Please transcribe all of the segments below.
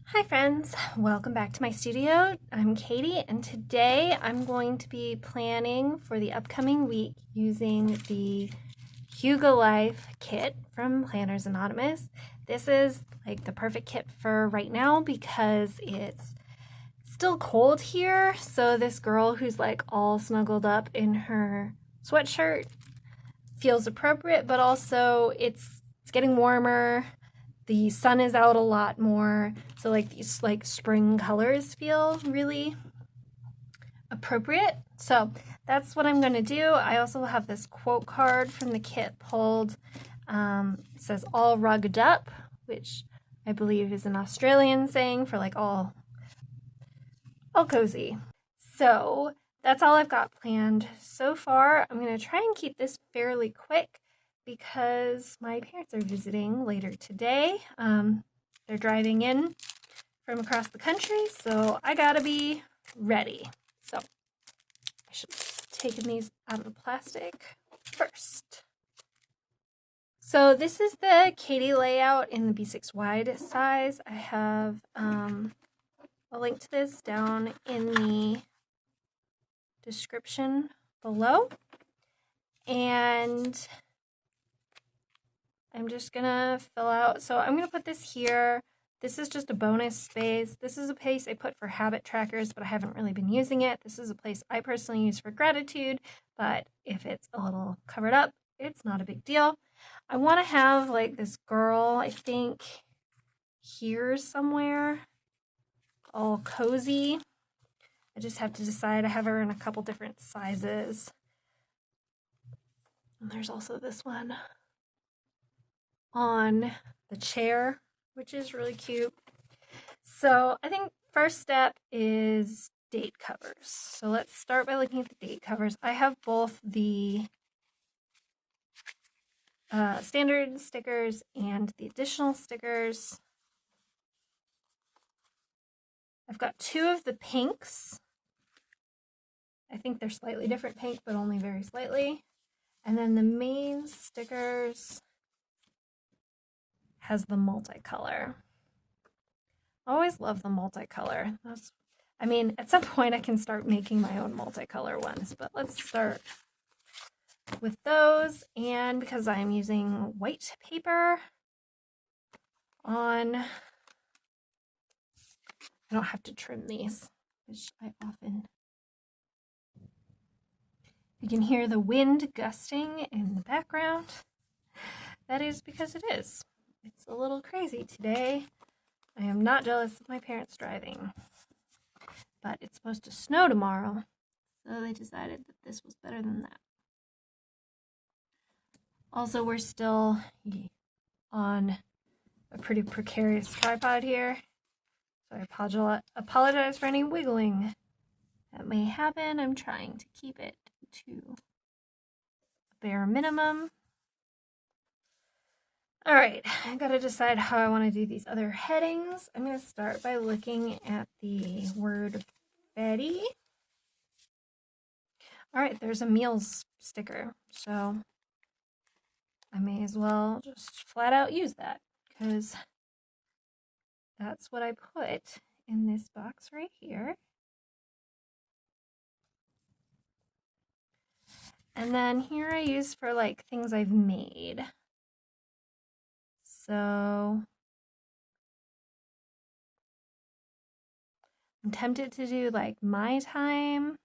Hi friends, welcome back to my studio. I'm Katie and today I'm going to be planning for the upcoming week using the Hygge Life kit from Planners Anonymous. This is like the perfect kit for right now because it's still cold here, so this girl who's like all snuggled up in her sweatshirt feels appropriate, but also it's getting warmer. The sun is out a lot more, so like these like spring colors feel really appropriate. So that's what I'm going to do. I also have this quote card from the kit pulled. It says all rugged up, which I believe is an Australian saying for like all cozy. So that's all I've got planned so far. I'm going to try and keep this fairly quick because my parents are visiting later today. They're driving in from across the country, so I gotta be ready. So I should have taken these out of the plastic first. So this is the Katie layout in the B6 wide size. I have a link to this down in the description below. And I'm just gonna fill out, so I'm gonna put this here. This is just a bonus space. This is a place I put for habit trackers, but I haven't really been using it. This is a place I personally use for gratitude, but if it's a little covered up, it's not a big deal. I want to have like this girl, I think here somewhere, all cozy. I just have to decide. I have her in a couple different sizes. And there's also this one on the chair, which is really cute. So I think first step is date covers. So let's start by looking at the date covers. I have both the standard stickers and the additional stickers. I've got two of the pinks. I think they're slightly different pink, but only very slightly. And then the main stickers has the multicolor. I always love the multicolor. I mean, at some point I can start making my own multicolor ones, but let's start with those. And because I'm using white paper I don't have to trim these, which I often. You can hear the wind gusting in the background. That is because it is. It's a little crazy today. I am not jealous of my parents driving, but it's supposed to snow tomorrow, so they decided that this was better than that. Also, we're still on a pretty precarious tripod here, so I apologize for any wiggling that may happen. I'm trying to keep it to a bare minimum. All right, I gotta decide how I want to do these other headings. I'm going to start by looking at the word Betty. All right, there's a meals sticker, so I may as well just flat out use that because that's what I put in this box right here. And then here I use for like things I've made. So I'm tempted to do like my time.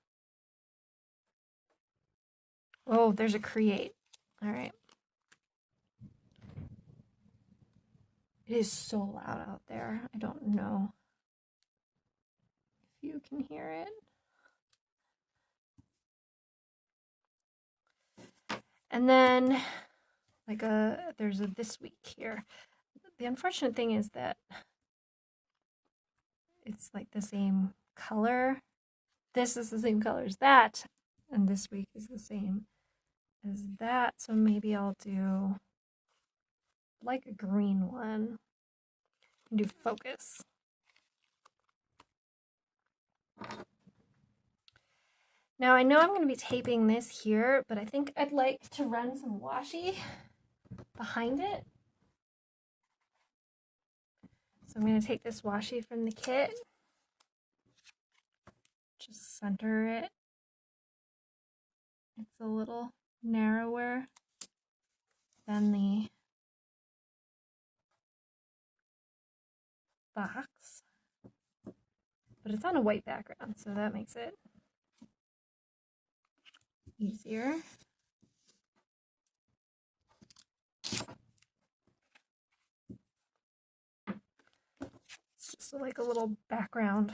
Oh, there's a create. All right. It is so loud out there. I don't know if you can hear it. And then like there's a this week here. The unfortunate thing is that it's like the same color. This is the same color as that, and this week is the same as that. So maybe I'll do like a green one and do focus. Now I know I'm going to be taping this here, but I think I'd like to run some washi behind it. So I'm going to take this washi from the kit, just center it. It's a little narrower than the box, but it's on a white background, so that makes it easier. It's just like a little background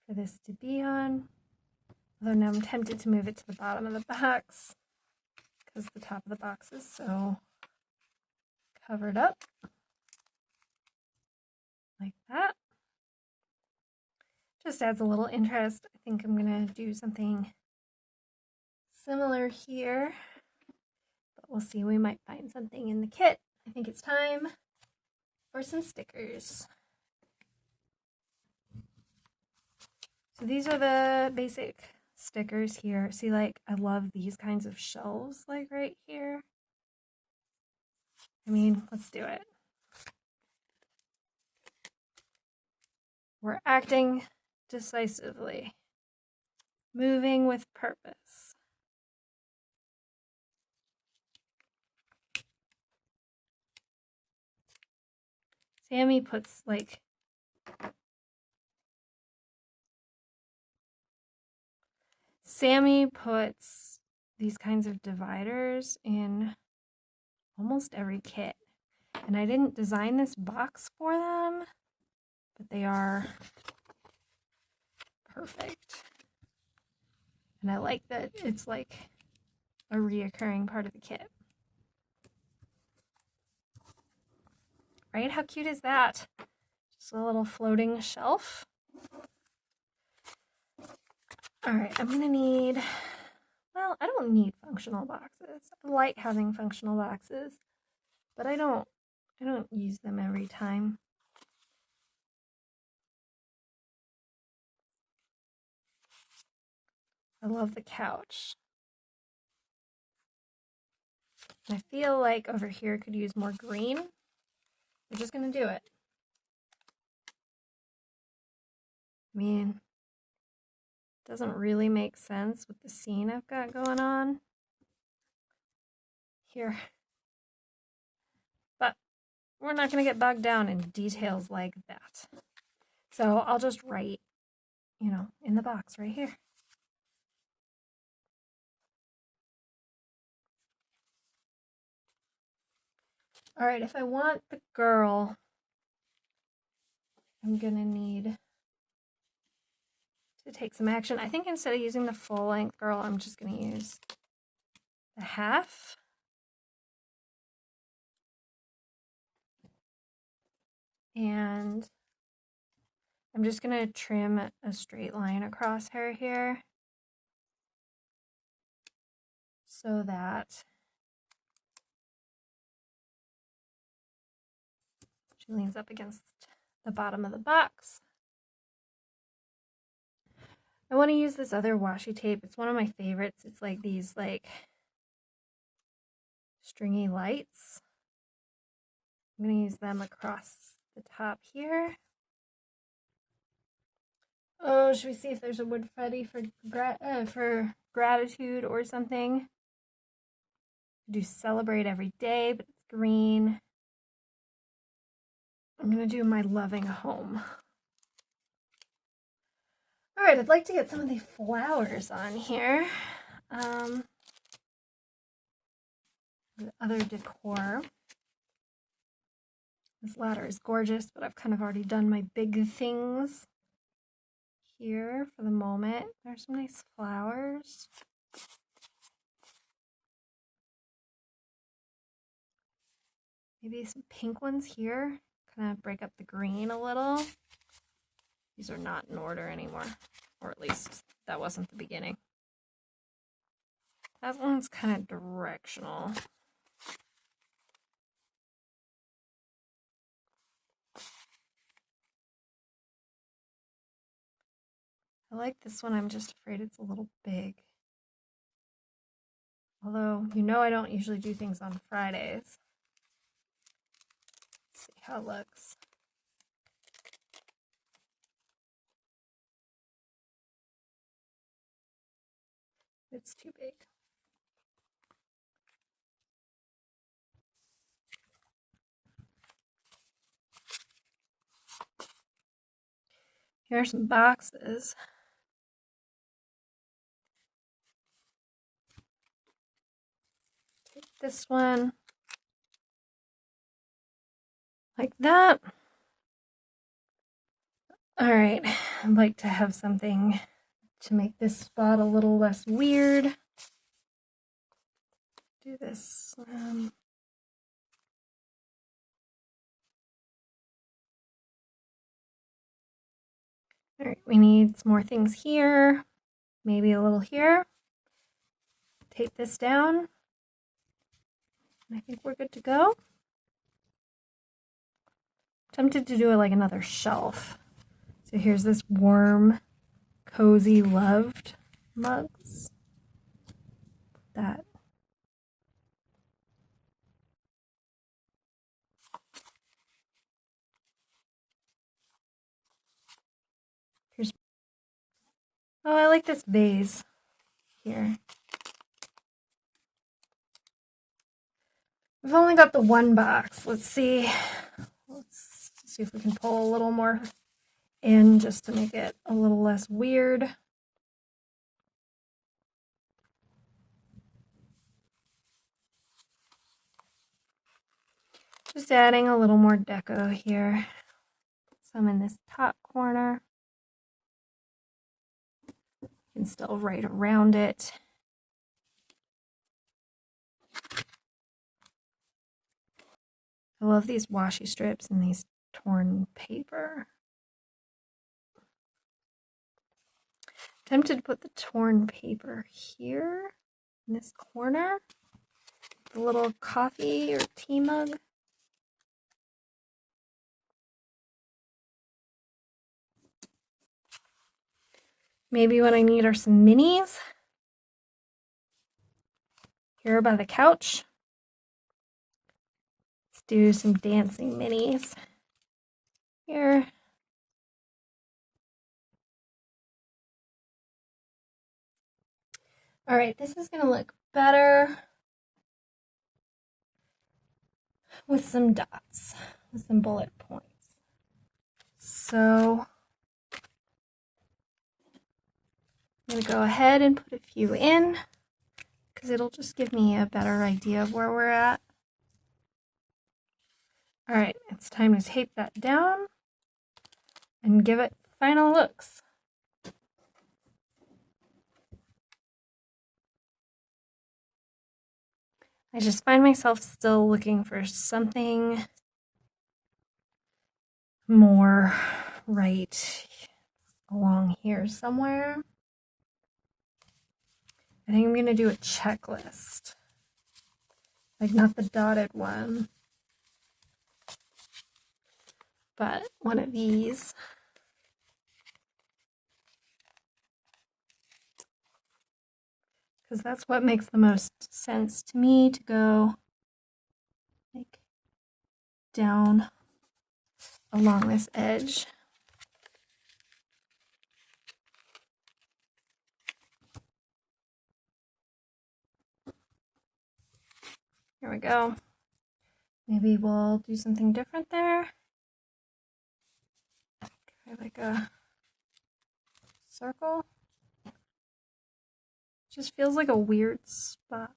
for this to be on. Although now I'm tempted to move it to the bottom of the box because the top of the box is so covered up. Like that. Just adds a little interest. I think I'm going to do something similar here, but we'll see. We might find something in the kit. I think it's time for some stickers. So these are the basic stickers here. See, like, I love these kinds of shelves, like right here. I mean, let's do it. We're acting decisively, moving with purpose. Sammy puts these kinds of dividers in almost every kit. And I didn't design this box for them, but they are perfect. And I like that it's like a reoccurring part of the kit. Right? How cute is that? Just a little floating shelf. All right, I'm gonna need, well, I don't need functional boxes. I like having functional boxes, but I don't use them every time. I love the couch. I feel like over here could use more green. We're just gonna do it. I mean, it doesn't really make sense with the scene I've got going on here. But we're not gonna get bogged down in details like that. So I'll just write, in the box right here. All right, if I want the girl, I'm gonna need to take some action. I think instead of using the full length girl, I'm just gonna use the half. And I'm just gonna trim a straight line across her here so that she leans up against the bottom of the box. I want to use this other washi tape. It's one of my favorites. It's like these stringy lights. I'm going to use them across the top here. Oh, should we see if there's a wood freddy for gratitude or something? Do celebrate every day, but it's green. I'm going to do my loving home. All right, I'd like to get some of the flowers on here. The other decor. This ladder is gorgeous, but I've kind of already done my big things here for the moment. There's some nice flowers. Maybe some pink ones here. Kind of break up the green a little. These are not in order anymore, or at least that wasn't the beginning. That one's kind of directional. I like this one, I'm just afraid it's a little big. Although, I don't usually do things on Fridays. See how it looks. It's too big. Here are some boxes. Take this one like that. All right, I'd like to have something to make this spot a little less weird. Do this. All right, we need some more things here, maybe a little here. Tape this down. I think we're good to go. Tempted to do it like another shelf. So here's this warm, cozy, loved mugs. That. Here's. Oh, I like this vase here. We've only got the one box. Let's see if we can pull a little more in just to make it a little less weird. Just adding a little more deco here. Some in this top corner. And still right around it. I love these washi strips and these torn paper. Tempted to put the torn paper here in this corner. The little coffee or tea mug. Maybe what I need are some minis. Here by the couch. Let's do some dancing minis. Here. All right, this is going to look better with some dots, with some bullet points. So I'm going to go ahead and put a few in because it'll just give me a better idea of where we're at. All right, it's time to tape that down and give it final looks. I just find myself still looking for something more right along here somewhere. I think I'm going to do a checklist, like not the dotted one, but one of these. Because that's what makes the most sense to me, to go like down along this edge. Here we go. Maybe we'll do something different there. Try like a circle. Just feels like a weird spot.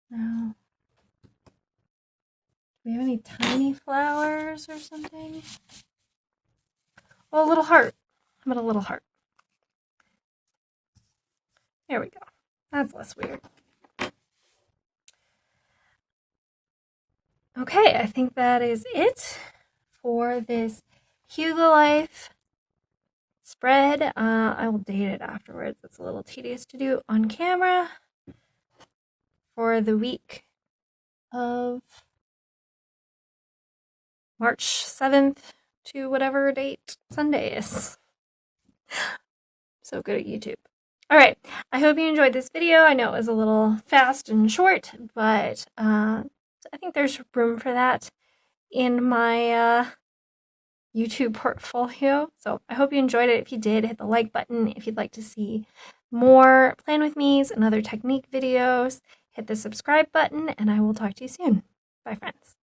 Now, do we have any tiny flowers or something? Oh, a little heart. How about a little heart? There we go. That's less weird. Okay, I think that is it for this Hygge Life spread. I will date it afterwards. It's a little tedious to do on camera. For the week of March 7th to whatever date Sunday is. So good at YouTube. All right, I hope you enjoyed this video. I know it was a little fast and short, but I think there's room for that in my YouTube portfolio. So I hope you enjoyed it. If you did, hit the like button. If you'd like to see more Plan With Me's and other technique videos, hit the subscribe button, and I will talk to you soon. Bye, friends.